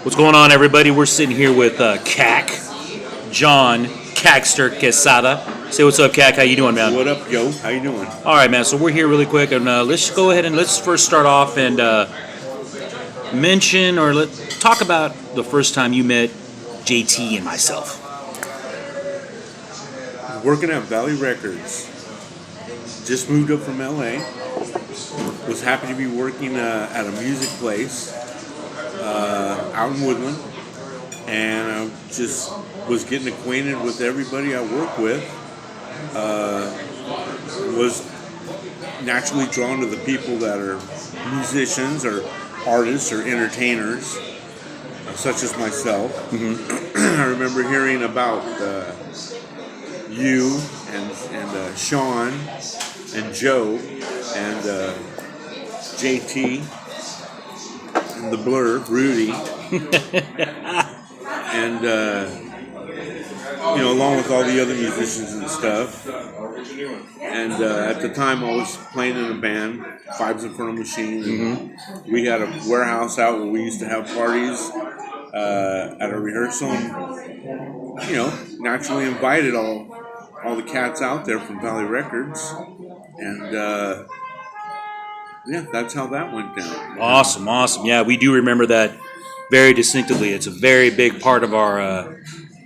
What's going on, everybody? We're sitting here with Cack, John, Cackster Quesada. Say what's up, Cack. How you doing, man? What up, Joe? How you doing? All right, man. So we're here really quick, and let's go ahead and let's first start off and mention or talk about the first time you met JT and myself. Working at Valley Records. Just moved up from LA. Was happy to be working at a music place out in Woodland, and I just was getting acquainted with everybody I work with. Was naturally drawn to the people that are musicians or artists or entertainers, such as myself. Mm-hmm. I remember hearing about you and Sean and Joe and JT and the Blur, Rudy, and along with all the other musicians and stuff. And at the time, I was playing in a band, Fives in Front of Machine. Mm-hmm. We had a warehouse out where we used to have parties at a rehearsal. And, naturally invited all the cats out there from Valley Records, and that's how that went down. Awesome. Yeah, we do remember that very distinctively. It's a very big part of our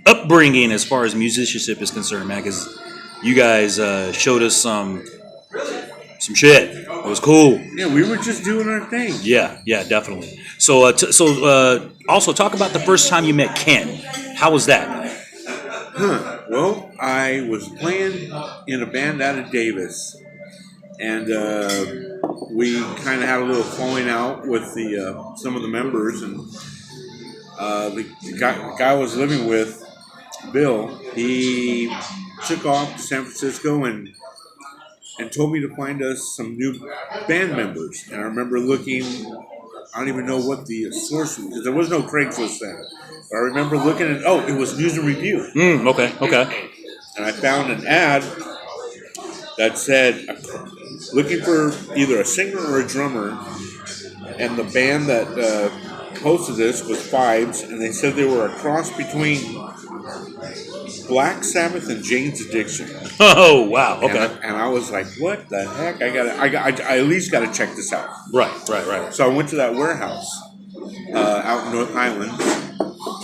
upbringing as far as musicianship is concerned, man, because you guys showed us some shit. It was cool. Yeah, we were just doing our thing. Yeah, definitely. So, also talk about the first time you met Ken. How was that? Well, I was playing in a band out of Davis, and we kind of had a little falling out with some of the members, and the guy I was living with, Bill, he took off to San Francisco and told me to find us some new band members. And I remember looking, I don't even know what the source was, because there was no Craigslist then. But I remember looking at, it was News and Review. Okay. And I found an ad that said, looking for either a singer or a drummer. And the band that posted this was Fives, and they said they were a cross between Black Sabbath and Jane's Addiction. Oh, wow. Okay. And I was like, what the heck? I at least got to check this out. Right. So I went to that warehouse out in North Highlands,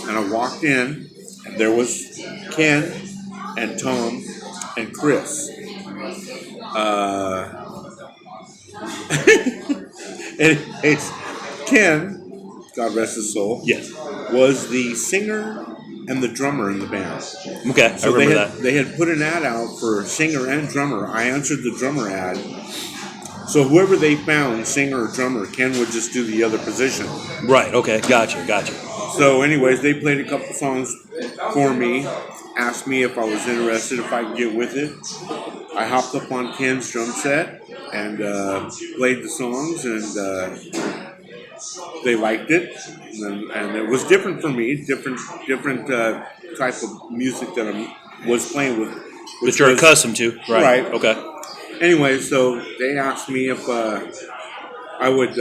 and I walked in, and there was Ken and Tom and Chris. It's Ken, God rest his soul, yes, was the singer and the drummer in the band. Okay, so I remember that. They had put an ad out for singer and drummer. I answered the drummer ad. So whoever they found, singer or drummer, Ken would just do the other position. Right, okay, gotcha. So anyways, they played a couple songs for me, asked me if I was interested, if I could get with it. I hopped up on Ken's drum set and played the songs, and they liked it, and it was different for me, different type of music that I was playing with. That you're accustomed to, right? Okay. Anyway, so they asked me if I would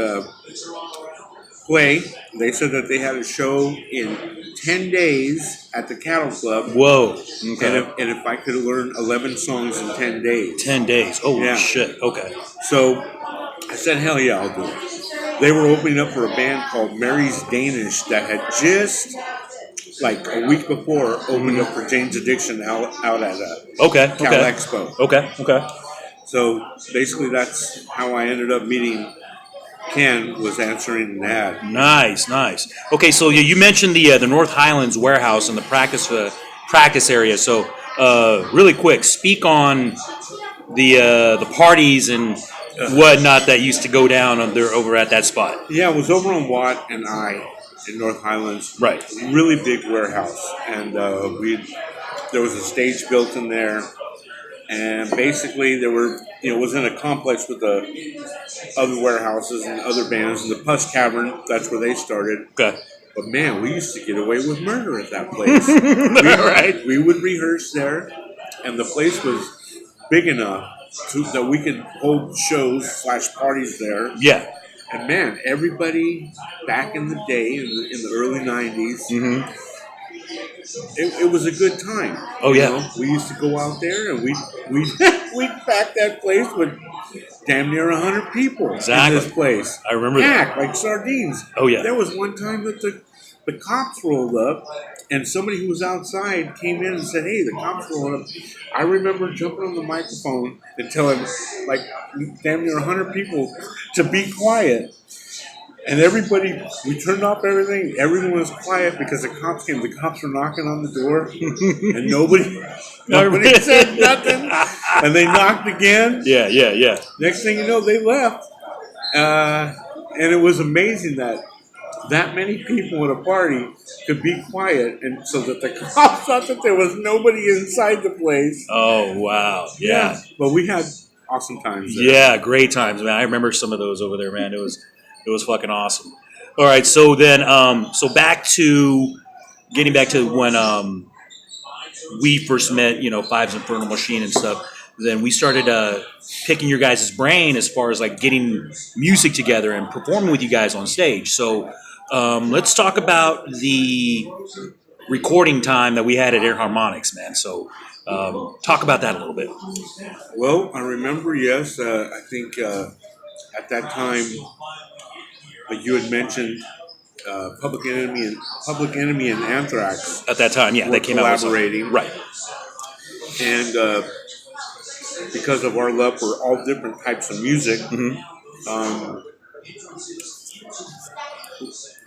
play. They said that they had a show in 10 days at the Cattle Club. Whoa. Okay. And if I could learn 11 songs in 10 days. 10 days. Oh, yeah. Shit. Okay. So I said, hell yeah, I'll do it. They were opening up for a band called Mary's Danish that had just, like a week before, opened up for Jane's Addiction out at Cal Expo. Okay. So basically that's how I ended up meeting Ken, was answering an ad. Nice. Okay, so you mentioned the North Highlands warehouse and the practice area. So really quick, speak on the parties and whatnot that used to go down over at that spot. Yeah, it was over on Watt and I in North Highlands. Right. Really big warehouse. And there was a stage built in there. And basically there were, it was in a complex with the other warehouses and other bands. And the Puss Cavern, that's where they started. Okay. But man, we used to get away with murder at that place. We would rehearse there. And the place was big enough that we could hold shows / parties there. Yeah. And man, everybody back in the day, in the early '90s, Mm-hmm. it was a good time. Oh, You yeah. know, we used to go out there and we we'd pack that place with damn near 100 people in Exactly. this place. I remember that. Packed like sardines. Oh, yeah. There was one time that the cops rolled up, and somebody who was outside came in and said, "Hey, the cops rolled up." I remember jumping on the microphone and telling like damn near 100 people to be quiet. And everybody, we turned off everything. Everyone was quiet because the cops came. The cops were knocking on the door, and nobody said nothing. And they knocked again. Yeah. Next thing you know, they left. And it was amazing that many people at a party could be quiet, and so that the cops thought that there was nobody inside the place. Oh, wow. Yeah. But we had awesome times there. Yeah, great times, man. I remember some of those over there, man. It was fucking awesome. All right, so then, so getting back to when we first met, Five's Infernal Machine and stuff. Then we started picking your guys' brain as far as like getting music together and performing with you guys on stage. So let's talk about the recording time that we had at Air Harmonics, man. So talk about that a little bit. Well, I remember, yes. I think at that time, you had mentioned Public Enemy and Anthrax At that time, yeah, were they came out with collaborating, right. and because of our love for all different types of music,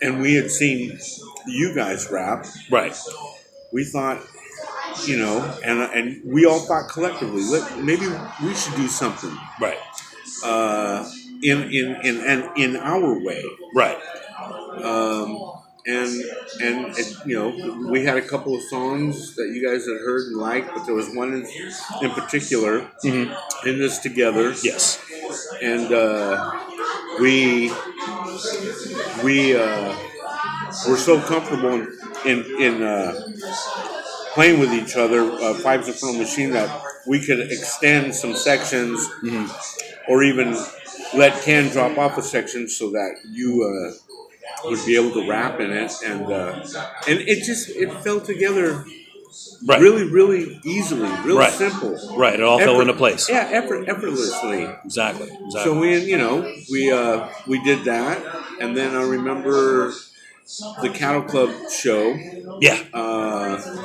and we had seen you guys rap, Right. we thought, and we all thought collectively, maybe we should do something, Right. in our way. Right. We had a couple of songs that you guys had heard and liked, but there was one in particular, in this together. Yes. And we were so comfortable in playing with each other, Five's Infernal Machine, that we could extend some sections, or even let Ken drop off a section so that you would be able to rap in it, and it fell together Right. really, really easily, real Right. simple. Right. It all fell into place. Yeah, effortlessly. Exactly. So we did that, and then I remember the Cattle Club show. Yeah.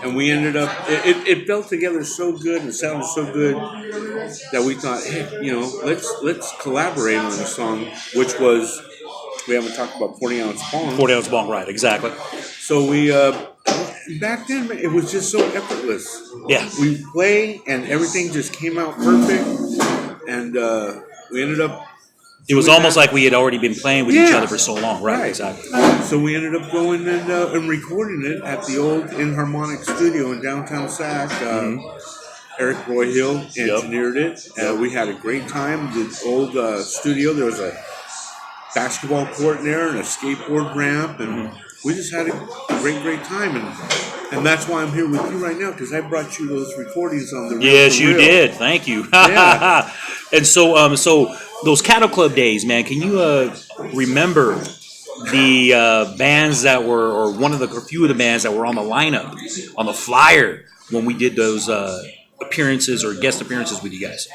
And we ended up. It fell together so good and sounded so good that we thought, hey, let's collaborate on a song, which was. We haven't talked about 40 Ounce Bong. 40 Ounce Bong, right, exactly. So we, back then, it was just so effortless. Yeah. We play and everything just came out perfect. And we ended up. It was almost like we had already been playing with each other for so long. Right, exactly. So we ended up going and recording it at the old Inharmonic studio in downtown Sac. Eric Broyhill engineered it. We had a great time. The old studio, there was a basketball court there and a skateboard ramp, and we just had a great time, and that's why I'm here with you right now, because I brought you those recordings on the Yes, you did. Thank you. Yeah. And so those Cattle Club days, man, can you remember the bands that were, or a few of the bands that were on the lineup, on the flyer when we did those appearances or guest appearances with you guys?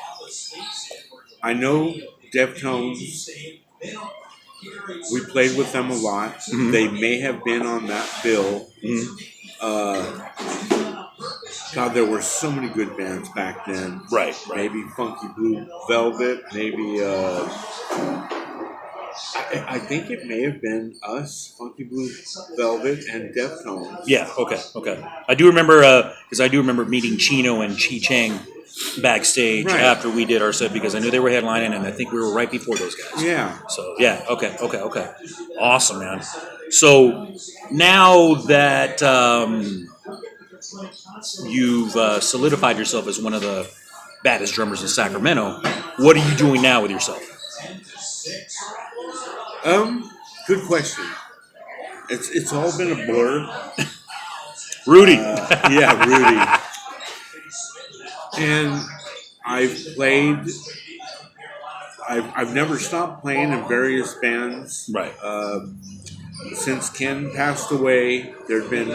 I know Deftones. We played with them a lot. They may have been on that bill. God, there were so many good bands back then. Right. Maybe Funky Blue Velvet. Maybe I think it may have been us, Funky Blue Velvet, and Deftones. Yeah. Okay. I do remember meeting Chino and Chi Cheng backstage after we did our set, because I knew they were headlining, and I think we were right before those guys. Yeah. So yeah. Okay. Awesome, man. So now that you've solidified yourself as one of the baddest drummers in Sacramento, what are you doing now with yourself? Good question. It's all been a blur. Rudy. Yeah, Rudy. And I've played I've never stopped playing in various bands. Right. Since Ken passed away, there've been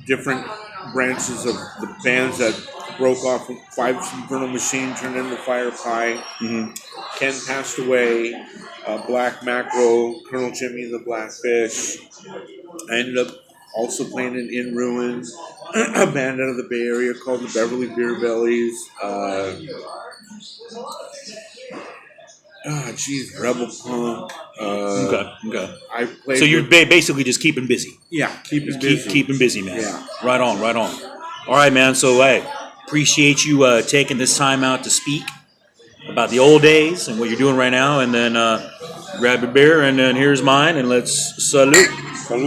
different branches of the bands that broke off. Five's Infernal Machine turned into Fire Pie. Mm-hmm. Ken passed away. Black Macro, Colonel Jimmy and the Blackfish. I ended up also playing in Ruin, a band out of the Bay Area called the Beverly Beer Bellies. Rebel Punk. Okay. I played. So you're basically just keeping busy. Yeah, keeping busy, man. Yeah. Right on. All right, man. So hey, appreciate you taking this time out to speak about the old days and what you're doing right now, and then grab a beer, and then here's mine, and let's salute. Salute.